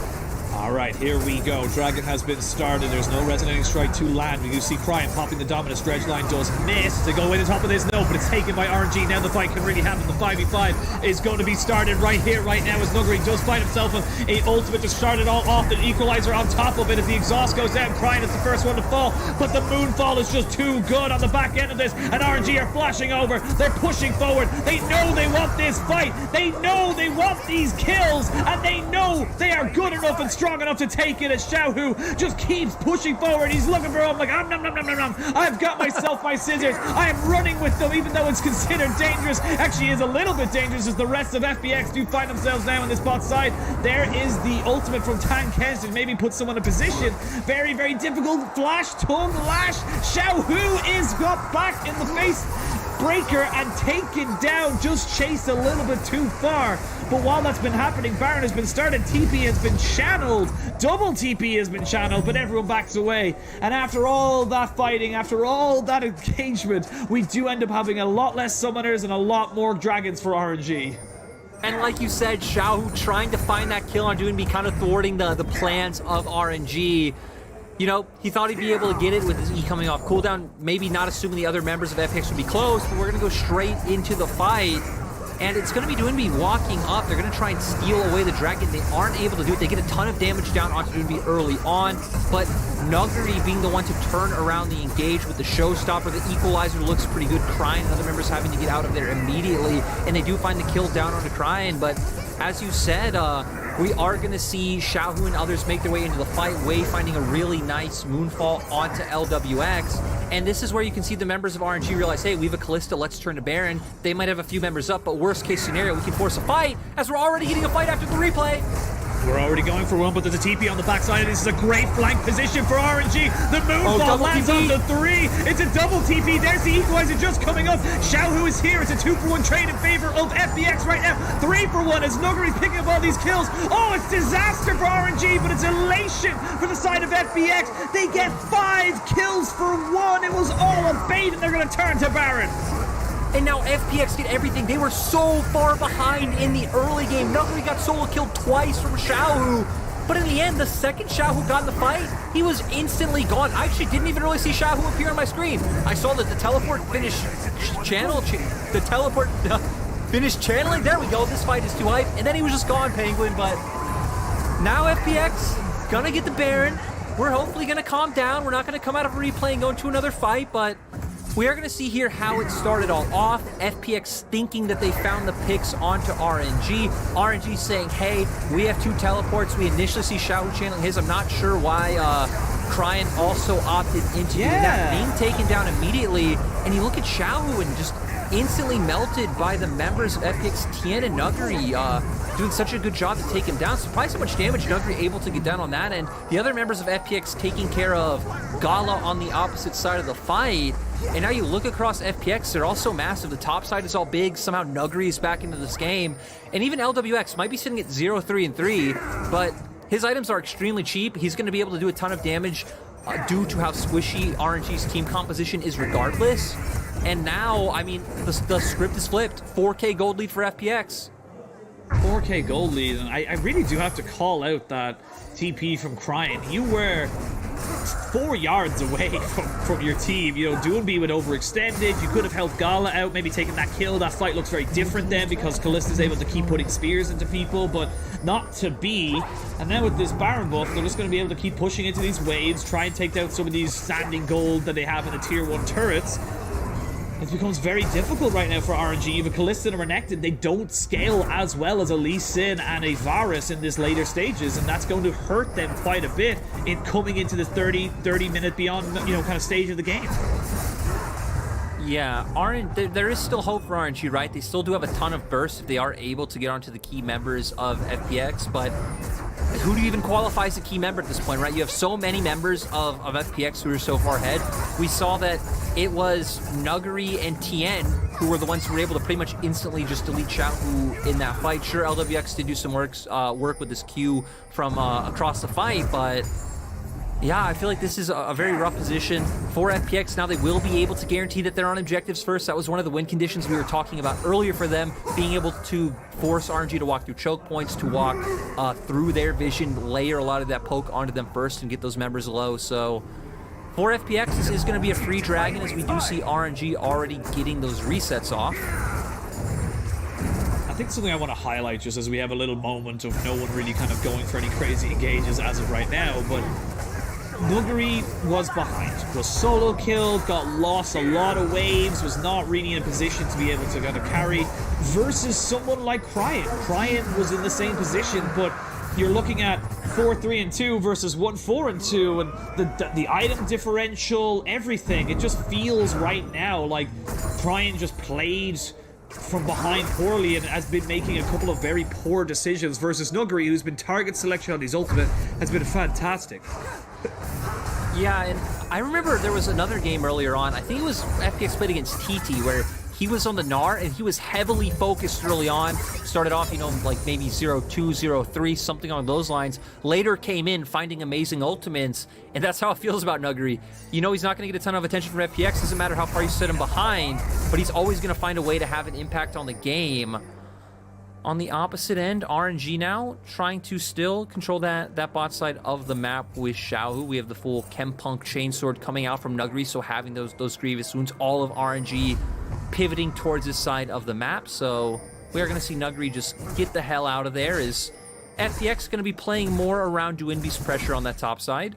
All right, here we go. Dragon has been started. There's no Resonating Strike to land. We do see Cryan popping the Dominus. Dredgeline does miss. To go in on top of this, no, but it's taken by RNG. Now the fight can really happen. The 5v5 is going to be started right here, right now, as Nuggery does find himself a ultimate to start it all off. The Equalizer on top of it as the exhaust goes down. Cryan is the first one to fall, but the Moonfall is just too good on the back end of this, and RNG are flashing over. They're pushing forward. They know they want this fight. They know they want these kills, and they know they are good enough and strong enough to take it as Xiaohu just keeps pushing forward. He's looking for him like, nom, nom, nom, nom, nom, nom. I've got myself my scissors. I am running with them, even though it's considered dangerous. Actually is a little bit dangerous as the rest of FPX do find themselves now on this bot side. There is the ultimate from Tan Kenshin. Maybe put someone in position. Very, very difficult. Flash, tongue, lash. Xiaohu is got back in the face breaker and taken down, just chased a little bit too far. But while that's been happening, Baron has been started, TP has been channeled, double TP has been channeled, but everyone backs away. And after all that fighting, after all that engagement, we do end up having a lot less summoners and a lot more dragons for RNG. And like you said, Xiaohu trying to find that kill on Doonby, kind of thwarting the plans of RNG. You know, he thought he'd be able to get it with his E coming off cooldown, maybe not assuming the other members of FPX would be close, but we're going to go straight into the fight. And it's going to be Doonby walking up. They're going to try and steal away the dragon. They aren't able to do it. They get a ton of damage down onto Doonby early on, but Nuguri being the one to turn around the engage with the showstopper. The equalizer looks pretty good. Cryin and other members having to get out of there immediately, and they do find the kill down onto Cryin. But as you said, we are going to see Xiaohu and others make their way into the fight. Wei finding a really nice moonfall onto LWX. And this is where you can see the members of RNG realize, hey, we have a Kalista, let's turn to Baron. They might have a few members up, but worst case scenario, we can force a fight, as we're already getting a fight after the replay. We're already going for one, but there's a TP on the backside, and this is a great flank position for RNG. The moonfall lands on the 3. It's a double TP. There's the equalizer just coming up. Xiaohu is here. It's a 2-for-1 trade in favor of FPX right now. 3-for-1 as Nuguri picking up all these kills. Oh, it's disaster for RNG, but it's elation for the side of FPX. They get 5 kills for 1. It was all a bait, and they're going to turn to Baron. And now FPX did everything. They were so far behind in the early game. Nuguri got solo killed twice from Xiaohu. But in the end, the second Xiaohu got in the fight, he was instantly gone. I actually didn't even really see Xiaohu appear on my screen. I saw that the teleport finished finished channeling. There we go. This fight is too hype. And then he was just gone, Penguin. But now FPX gonna get the Baron. We're hopefully gonna calm down. We're not gonna come out of a replay and go into another fight, but we are going to see here how it started all off. FPX thinking that they found the picks onto RNG. RNG saying, hey, we have 2 teleports. We initially see Xiaohu channeling his. I'm not sure why Cryin also opted into doing that. Being taken down immediately. And you look at Xiaohu and just instantly melted by the members of FPX, Tien and Nuguri, doing such a good job to take him down. Surprised how much damage Nuguri able to get down on that end. The other members of FPX taking care of Gala on the opposite side of the fight. And now you look across FPX, they're all so massive. The top side is all big. Somehow Nuguri is back into this game. And even LWX might be sitting at 0-3-3, but his items are extremely cheap. He's going to be able to do a ton of damage due to how squishy RNG's team composition is regardless. And now, I mean, the script is flipped. 4K gold lead for FPX. 4K gold lead, and I really do have to call out that TP from Cryin. You were 4 yards away from your team. You know, Doonby would overextended. You could have helped Gala out, maybe taken that kill. That fight looks very different then because Kalista's able to keep putting spears into people, but not to be. And then with this Baron buff, they're just going to be able to keep pushing into these waves, try and take down some of these standing gold that they have in the tier 1 turrets. It becomes very difficult right now for RNG. Even Kalista and Renekton, they don't scale as well as a Lee Sin and a Varus in this later stages, and that's going to hurt them quite a bit in coming into this 30 minute beyond, you know, kind of stage of the game. Yeah, there is still hope for RNG, right? They still do have a ton of bursts if they are able to get onto the key members of FPX, but who do you even qualify as a key member at this point, right? You have so many members of FPX who are so far ahead. We saw that it was Nuguri and Tien who were the ones who were able to pretty much instantly just delete Xiaohu in that fight. Sure, LWX did do some work with this Q from across the fight, but yeah, I feel like this is a very rough position for FPX. Now they will be able to guarantee that they're on objectives first. That was one of the win conditions we were talking about earlier for them, being able to force RNG to walk through choke points, to walk through their vision, layer a lot of that poke onto them first and get those members low. So for FPX, this is going to be a free dragon, as we do see RNG already getting those resets off. I think something I want to highlight, just as we have a little moment of no one really kind of going for any crazy engages as of right now, but Nuguri was behind, was solo killed, got lost a lot of waves, was not really in a position to be able to kind of carry, versus someone like Cryin. Cryin was in the same position, but you're looking at 4-3-2 versus 1-4-2, and the item differential, everything. It just feels right now like Brian just played from behind poorly and has been making a couple of very poor decisions versus Nuggery, who's been target selection on his ultimate, has been fantastic. Yeah, and I remember there was another game earlier on, I think it was FPX played against TT, where he was on the Gnar and he was heavily focused early on. Started off, you know, like maybe 0-2, 0-3, something on those lines. Later came in finding amazing ultimates, and that's how it feels about Nuggery. You know he's not going to get a ton of attention from FPX, doesn't matter how far you set him behind, but he's always going to find a way to have an impact on the game. On the opposite end, RNG now trying to still control that bot side of the map with Xiaohu. We have the full Chempunk Chainsword coming out from Nuggery, so having those grievous wounds, all of RNG pivoting towards this side of the map. So we are going to see Nuggery just get the hell out of there. Is FPX going to be playing more around Duinbi's pressure on that top side?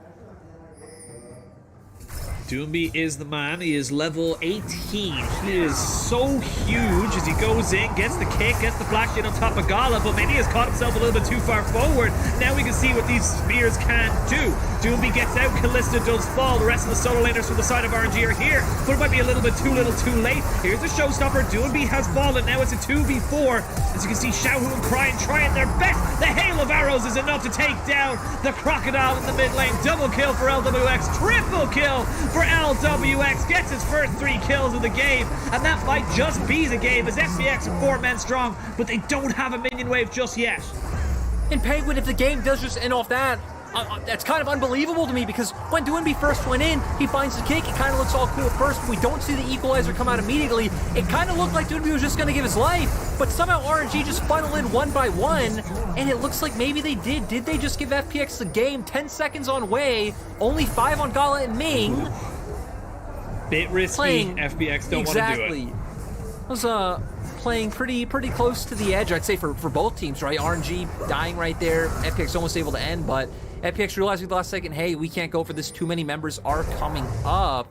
Duinbi is the man. He is level 18. He is so huge as he goes in, gets the kick, gets the flash in on top of Gala, but maybe he has caught himself a little bit too far forward. Now we can see what these spears can do. Duinbi gets out, Kalista does fall. The rest of the solo laners from the side of RNG are here, but it might be a little bit too little too late. Here's the showstopper. Duinbi has fallen. Now it's a 2v4. As you can see, Xiaohu and Cryan trying their best. The hail of arrows is enough to take down the Crocodile in the mid lane. Double kill for LWX. Triple kill for LWX. Gets his first 3 kills of the game, and that might just be the game as FPX are 4 men strong, but they don't have a minion wave just yet. And Penguin, if the game does just end off that, that's kind of unbelievable to me, because when Duinbi first went in, he finds the kick, it kind of looks all cool at first, but we don't see the equalizer come out immediately. It kind of looked like Duinbi was just going to give his life, but somehow RNG just funnel in one by one, and it looks like maybe they did. Did they just give FPX the game? 10 seconds on Wei, only 5 on Gala and Ming. Bit risky, FPX don't want to do it. Was playing pretty close to the edge, I'd say, for both teams, right? RNG dying right there, FPX almost able to end, but FPX realizing the last second, hey, we can't go for this, too many members are coming up.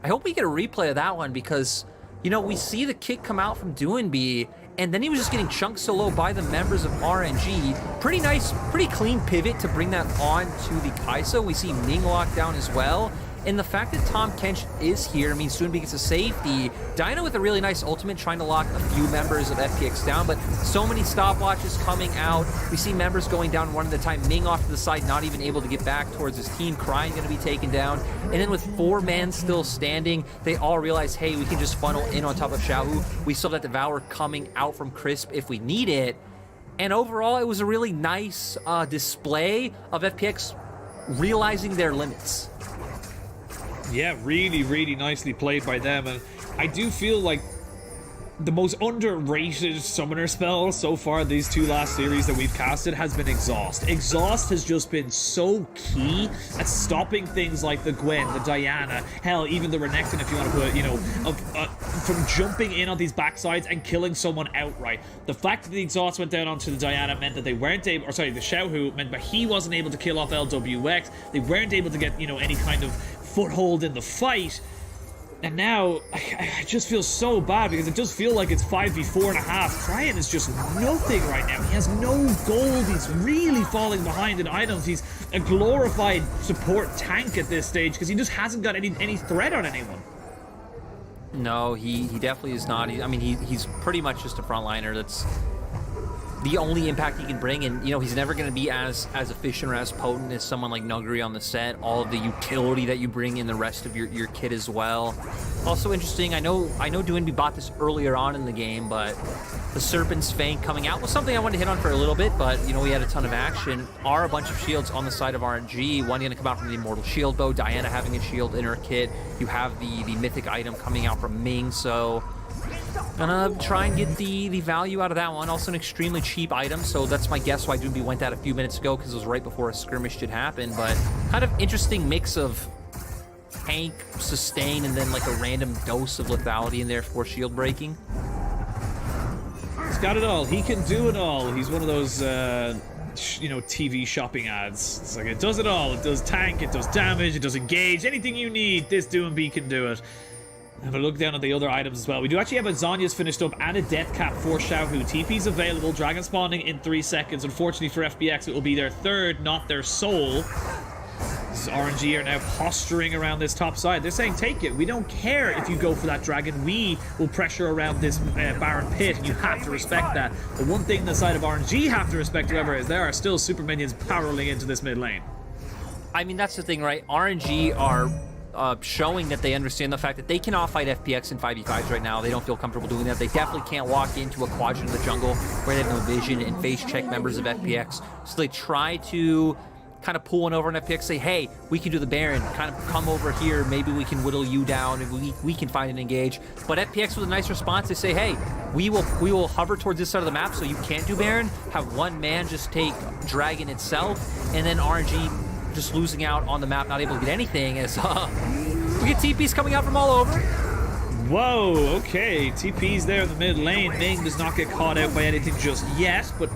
I hope we get a replay of that one, because, you know, we see the kick come out from Duinbi, and then he was just getting chunked so low by the members of RNG. Pretty nice, pretty clean pivot to bring that on to the Kai'Sa. We see Ming locked down as well. And the fact that Tahm Kench is here means Duinbi gets a safety. Dyna with a really nice ultimate trying to lock a few members of FPX down, but so many stopwatches coming out. We see members going down one at a time. Ming off to the side, not even able to get back towards his team. Cryan going to be taken down. And then with 4 men still standing, they all realize, hey, we can just funnel in on top of Xiaohu. We still have that Devour coming out from Crisp if we need it. And overall, it was a really nice display of FPX realizing their limits. Yeah, really nicely played by them, and I do feel like the most underrated summoner spell so far these 2 last series that we've casted has been Exhaust. Exhaust has just been so key at stopping things like the Gwen, the Diana, hell, even the Renekton, if you want to put, you know, from jumping in on these backsides and killing someone outright. The fact that the Exhaust went down onto the Diana meant that they weren't able, or sorry, the Xiaohu meant that he wasn't able to kill off LWX. They weren't able to get, you know, any kind of foothold in the fight. And now, I just feel so bad, because it does feel like it's 5v4.5. Cryan is just nothing right now. He has no gold. He's really falling behind in items. He's a glorified support tank at this stage, because he just hasn't got any threat on anyone. No, he definitely is not. He's pretty much just a frontliner. That's the only impact he can bring, and, you know, he's never going to be as efficient or as potent as someone like Nuggery on the set. All of the utility that you bring in the rest of your kit as well. Also interesting, I know Duinbi bought this earlier on in the game, but the Serpent's Fang coming out was something I wanted to hit on for a little bit, but, you know, we had a ton of action. Are a bunch of shields on the side of RNG. One going to come out from the Immortal Shield Bow, Diana having a shield in her kit. You have the mythic item coming out from Ming, so gonna try and get the value out of that one. Also an extremely cheap item, so that's my guess why Duinbi went out a few minutes ago, because it was right before a skirmish did happen. But kind of interesting mix of tank, sustain, and then like a random dose of lethality in there for shield breaking. He's got it all. He can do it all. He's one of those, you know, TV shopping ads. It's like, it does it all. It does tank, it does damage, it does engage. Anything you need, this Duinbi can do it. Have a look down at the other items as well. We do actually have a Zonya's finished up and a death cap for Xiaohu. TP's available, dragon spawning in 3 seconds. Unfortunately for FPX, it will be their third, not their soul. This is RNG are now posturing around this top side. They're saying, take it. We don't care if you go for that dragon. We will pressure around this Baron pit, and you have to respect that. The one thing the side of RNG have to respect, however, is there are still super minions barreling into this mid lane. I mean, that's the thing, right? RNG are showing that they understand the fact that they cannot fight FPX in 5v5s right now. They don't feel comfortable doing that. They definitely can't walk into a quadrant of the jungle where they have no vision and face check members of FPX. So they try to kind of pull one over on FPX, say, hey, we can do the Baron, kind of come over here, maybe we can whittle you down, and we can find and engage. But FPX with a nice response, they say, hey, we will hover towards this side of the map so you can't do Baron, have one man just take Dragon itself, and then RNG just losing out on the map, not able to get anything, as we get TPs coming out from all over. Whoa, okay, TP's there in the mid lane. Ning does not get caught out by anything just yet, but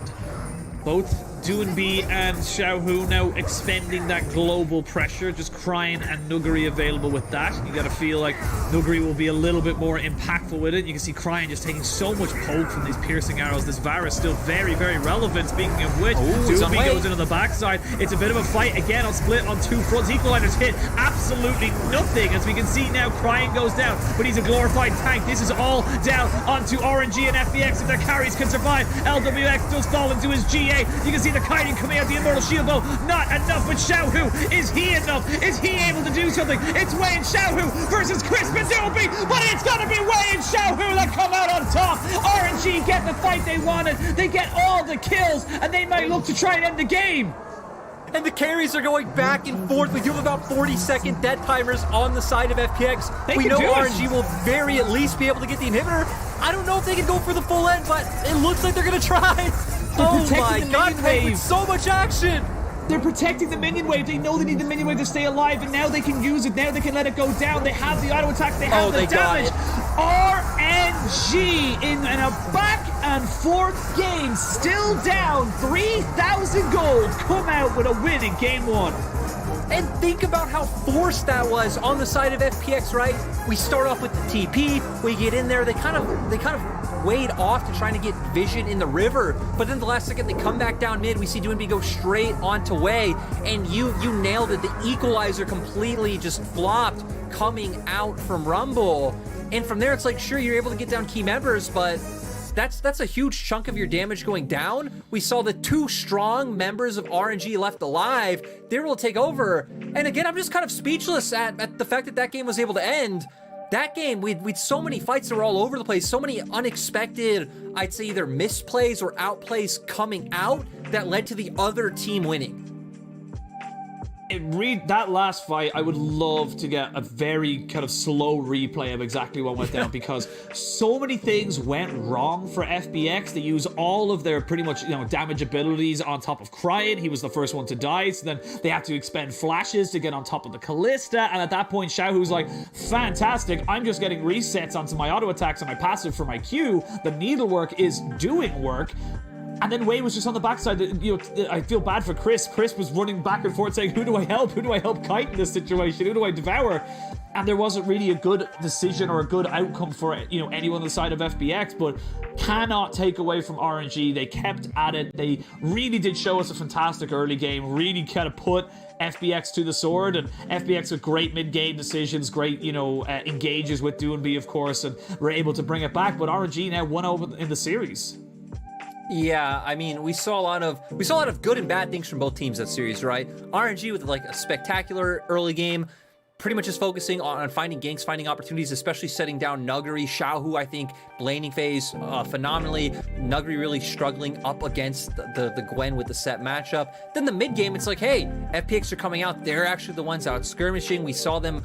both Doinb and Xiaohu now expending that global pressure, just Cryin and Nuguri available with that. You gotta feel like Nuguri will be a little bit more impactful with it. You can see Cryin just taking so much poke from these piercing arrows. This Varus still very, very relevant. Speaking of which, Doinb goes into the backside. It's a bit of a fight again on split on 2 fronts. Equalizer's hit absolutely nothing, as we can see now Cryin goes down, but he's a glorified tank. This is all down onto RNG and FPX if their carries can survive. LWX does fall into his GA. You can see the kiting coming out, the Immortal Shield though, not enough. But Xiaohu, is he enough? Is he able to do something? It's Wei and Xiaohu versus Chris Doinb, but it's gonna be Wei and Xiaohu that come out on top. RNG get the fight they wanted, they get all the kills, and they might look to try and end the game. And the carries are going back and forth. We do have about 40-second dead timers on the side of FPX. We know RNG will very at least be able to get the inhibitor. I don't know if they can go for the full end, but it looks like they're gonna try. Oh my god, with so much action! They're protecting the minion wave. They know they need the minion wave to stay alive, and now they can use it. Now they can let it go down. They have the auto attack. They have the damage. RNG in a back and forth game, still down 3,000 gold, come out with a win in game 1. And think about how forced that was on the side of FPX, right? We start off with the TP, we get in there, they kind of wade off to trying to get vision in the river, but then the last second they come back down mid, we see Doinb go straight onto Wei, and you nailed it. The equalizer completely just flopped coming out from Rumble. And from there it's like, sure, you're able to get down key members, but that's a huge chunk of your damage going down. We saw the 2 strong members of RNG left alive. They were able to take over. And again, I'm just kind of speechless at the fact that that game was able to end. That game, we'd so many fights that were all over the place, so many unexpected, I'd say either misplays or outplays coming out that led to the other team winning. That last fight, I would love to get a very kind of slow replay of exactly what went down, because so many things went wrong for FPX. They use all of their pretty much, damage abilities on top of Cryin. He was the first one to die, so then they have to expend flashes to get on top of the Callista, and at that point, Xiaohu's like, fantastic, I'm just getting resets onto my auto attacks and my passive for my Q. The needlework is doing work. And then Wei was just on the backside. I feel bad for Chris. Chris was running back and forth saying, who do I help? Who do I help kite in this situation? Who do I devour? And there wasn't really a good decision or a good outcome for anyone on the side of FPX, but cannot take away from RNG. They kept at it. They really did show us a fantastic early game, really kind of put FPX to the sword, and FPX with great mid-game decisions, great, engages with Doinb, of course, and were able to bring it back, but RNG now won over in the series. Yeah, I mean, we saw a lot of good and bad things from both teams that series, right? RNG with like a spectacular early game, pretty much just focusing on finding ganks, finding opportunities, especially setting down Nuguri. Xiaohu, I think, laning phase phenomenally. Nuguri really struggling up against the Gwen with the set matchup. Then the mid game, it's like, hey, FPX are coming out. They're actually the ones out skirmishing. We saw them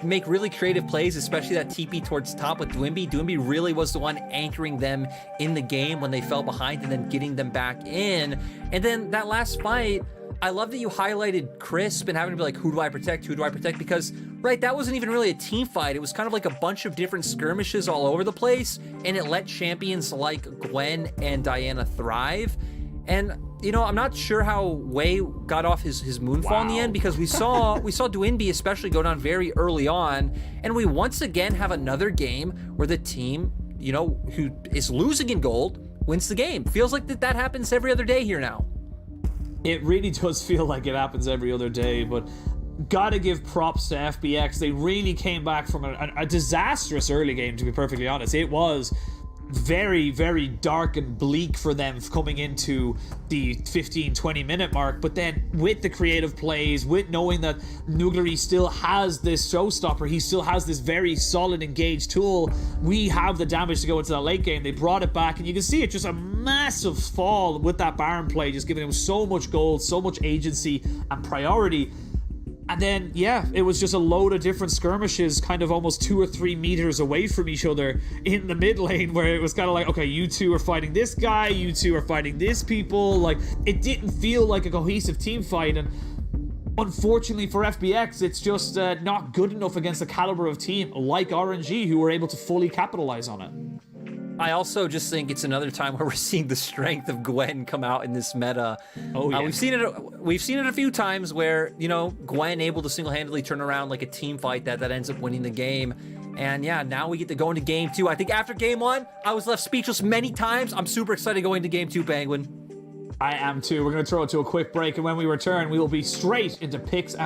make really creative plays, especially that TP towards top with Doinb. Doinb really was the one anchoring them in the game when they fell behind and then getting them back in. And then that last fight, I love that you highlighted Crisp and having to be like, who do I protect? Who do I protect? Because, right, that wasn't even really a team fight. It was kind of like a bunch of different skirmishes all over the place, and it let champions like Gwen and Diana thrive. And you know, I'm not sure how Wei got off his moonfall in the end, because we saw Dwinby especially go down very early on, and we once again have another game where the team, you know, who is losing in gold wins the game. Feels like that happens every other day here now. It really does feel like it happens every other day, but gotta give props to FPX. They really came back from a disastrous early game, to be perfectly honest. It was very, very dark and bleak for them coming into the 15-20 minute mark, but then with the creative plays, with knowing that Nugleri still has this showstopper, he still has this very solid engaged tool, we have the damage to go into that late game. They brought it back, and you can see it, just a massive fall with that Baron play, just giving him so much gold, so much agency and priority. And then, yeah, it was just a load of different skirmishes kind of almost 2 or 3 meters away from each other in the mid lane, where it was kind of like, okay, you two are fighting this guy, you two are fighting this people. Like, it didn't feel like a cohesive team fight, and unfortunately for FPX, it's just not good enough against a caliber of team like RNG, who were able to fully capitalize on it. I also just think it's another time where we're seeing the strength of Gwen come out in this meta. Oh yeah, we've seen it a few times where, you know, Gwen able to single-handedly turn around like a team fight that ends up winning the game. And yeah, now we get to go into game 2. I think after game 1, I was left speechless many times. I'm super excited going to game 2, Penguin. I am too. We're going to throw it to a quick break, and when we return, we will be straight into picks and